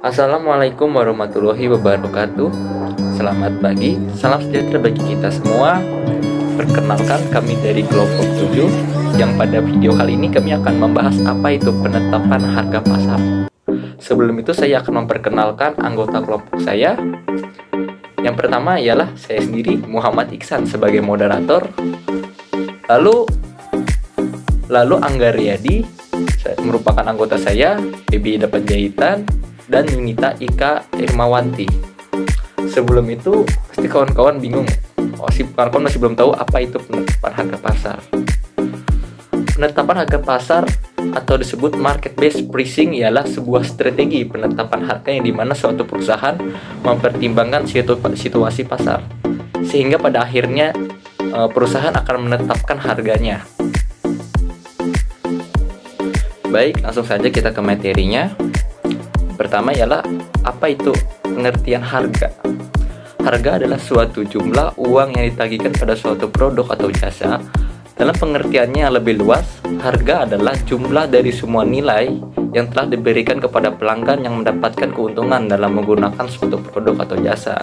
Assalamualaikum warahmatullahi wabarakatuh. Selamat pagi, salam sejahtera bagi kita semua. Perkenalkan, kami dari kelompok 7 yang pada video kali ini kami akan membahas apa itu penetapan harga pasar. Sebelum itu saya akan memperkenalkan anggota kelompok saya. Yang pertama ialah saya sendiri, Muhammad Iksan, sebagai moderator. Lalu Angga Riyadi merupakan anggota saya, Baby Dapat Jahitan, dan Yunita Ika Irmawanti. Sebelum itu pasti kawan-kawan bingung, kawan-kawan masih belum tahu apa itu penetapan harga pasar. Penetapan harga pasar atau disebut market based pricing ialah sebuah strategi penetapan harga yang dimana suatu perusahaan mempertimbangkan situasi pasar, sehingga pada akhirnya perusahaan akan menetapkan harganya. Baik, langsung saja kita ke materinya. Pertama ialah apa itu pengertian harga. Harga adalah suatu jumlah uang yang ditagihkan pada suatu produk atau jasa. Dalam pengertiannya yang lebih luas, harga adalah jumlah dari semua nilai yang telah diberikan kepada pelanggan yang mendapatkan keuntungan dalam menggunakan suatu produk atau jasa.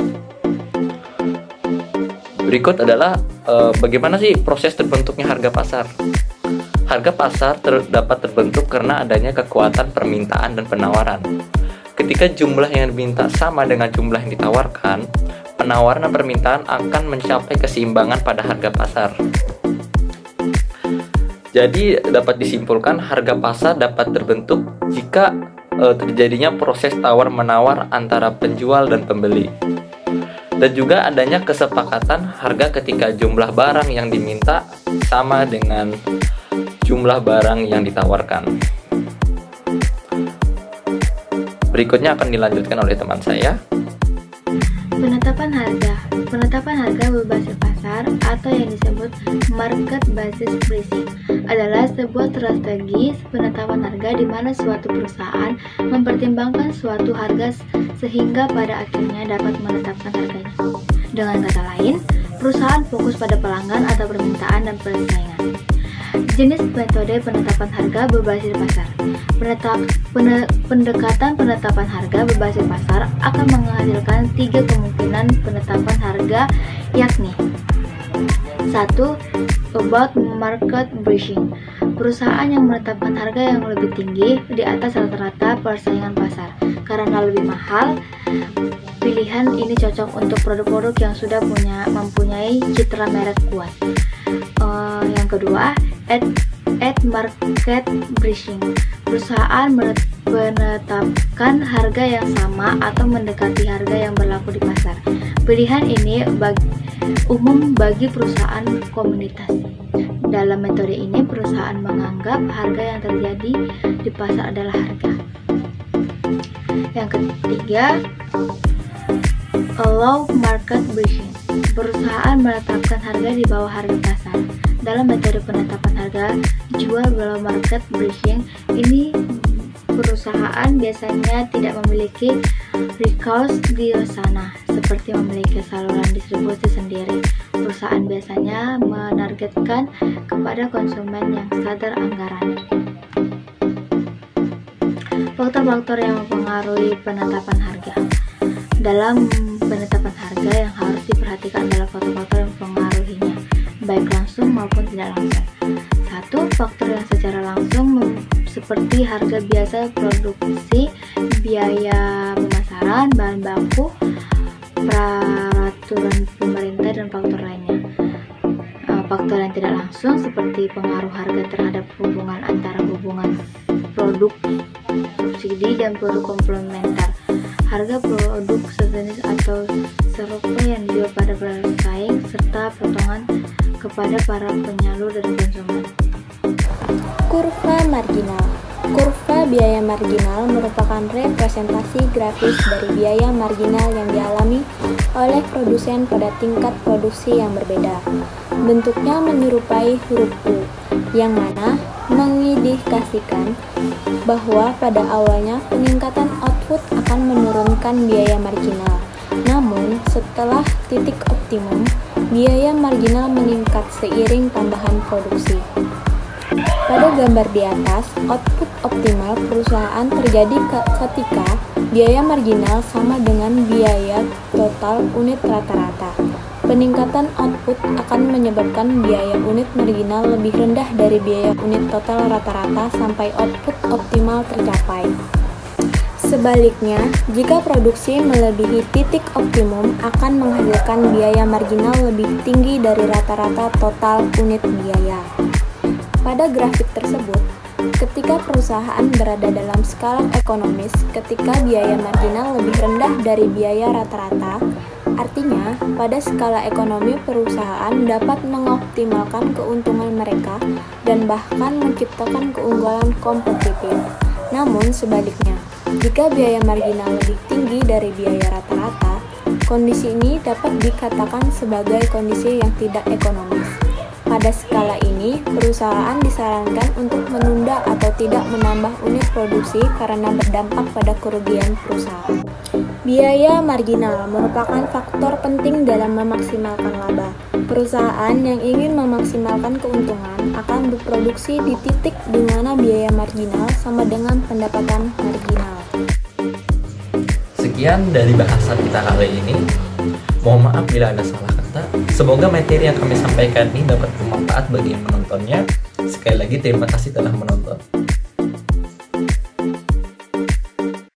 Berikut adalah bagaimana sih proses terbentuknya harga pasar. Harga pasar dapat terbentuk karena adanya kekuatan permintaan dan penawaran. Ketika jumlah yang diminta sama dengan jumlah yang ditawarkan, penawaran dan permintaan akan mencapai keseimbangan pada harga pasar. Jadi dapat disimpulkan harga pasar dapat terbentuk jika terjadinya proses tawar-menawar antara penjual dan pembeli. Dan juga adanya kesepakatan harga ketika jumlah barang yang diminta sama dengan jumlah barang yang ditawarkan. Berikutnya akan dilanjutkan oleh teman saya. Penetapan harga berbasis pasar atau yang disebut market basis pricing adalah sebuah strategi penetapan harga di mana suatu perusahaan mempertimbangkan suatu harga sehingga pada akhirnya dapat menetapkan harganya. Dengan kata lain, perusahaan fokus pada pelanggan atau permintaan dan persaingan. Jenis metode penetapan harga berbasis pasar. Pendekatan penetapan harga berbasis pasar akan menghasilkan 3 kemungkinan penetapan harga, yakni 1. About market pricing. Perusahaan yang menetapkan harga yang lebih tinggi di atas rata-rata persaingan pasar karena lebih mahal. Pilihan ini cocok untuk produk-produk yang sudah mempunyai citra merek kuat. Yang kedua, at market pricing. Perusahaan menetapkan harga yang sama atau mendekati harga yang berlaku di pasar. Pilihan ini umum bagi perusahaan komunitas. Dalam metode ini, perusahaan menganggap harga yang terjadi di pasar adalah harga. Yang ketiga, low market pricing. Perusahaan menetapkan harga di bawah harga pasar. Dalam metode penetapan harga jual below market pricing ini, perusahaan biasanya tidak memiliki recourse di sana, seperti memiliki saluran distribusi sendiri. Perusahaan biasanya menargetkan kepada konsumen yang sadar anggaran. Faktor-faktor yang mempengaruhi penetapan harga. Dalam penetapan harga yang harus diperhatikan adalah faktor-faktor yang mempengaruhinya, baik langsung maupun tidak langsung. 1. Faktor yang secara langsung seperti harga biasa produksi, biaya pemasaran, bahan baku, peraturan pemerintah, dan faktor lainnya. Faktor yang tidak langsung seperti pengaruh harga terhadap hubungan antara hubungan produk subsidi dan produk komplementer, harga produk sejenis atau serupa yang dijual pada pesaing, serta potongan kepada para penyalur dan konsumen. Kurva marginal. Kurva biaya marginal merupakan representasi grafis dari biaya marginal yang dialami oleh produsen pada tingkat produksi yang berbeda. Bentuknya menyerupai huruf U, yang mana mengindikasikan bahwa pada awalnya peningkatan output akan menurunkan biaya marginal. Namun, setelah titik optimum, biaya marginal meningkat seiring tambahan produksi. Pada gambar di atas, output optimal perusahaan terjadi ketika Biaya marginal sama dengan biaya total unit rata-rata. Peningkatan output akan menyebabkan biaya unit marginal lebih rendah dari biaya unit total rata-rata sampai output optimal tercapai. Sebaliknya, jika produksi melebihi titik optimum akan menghasilkan biaya marginal lebih tinggi dari rata-rata total unit biaya. Pada grafik tersebut, ketika perusahaan berada dalam skala ekonomis, ketika biaya marginal lebih rendah dari biaya rata-rata, artinya pada skala ekonomi perusahaan dapat mengoptimalkan keuntungan mereka dan bahkan menciptakan keunggulan kompetitif. Namun sebaliknya, jika biaya marginal lebih tinggi dari biaya rata-rata, kondisi ini dapat dikatakan sebagai kondisi yang tidak ekonomis. Pada skala ini, perusahaan disarankan untuk menunda atau tidak menambah unit produksi karena berdampak pada kerugian perusahaan. Biaya marginal merupakan faktor penting dalam memaksimalkan laba. Perusahaan yang ingin memaksimalkan keuntungan akan berproduksi di titik di mana biaya marginal sama dengan pendapatan marginal. Sekian dari bahasan kita kali ini. Mohon maaf bila ada salah kata. Semoga materi yang kami sampaikan ini dapat bermanfaat bagi yang menontonnya. Sekali lagi terima kasih telah menonton.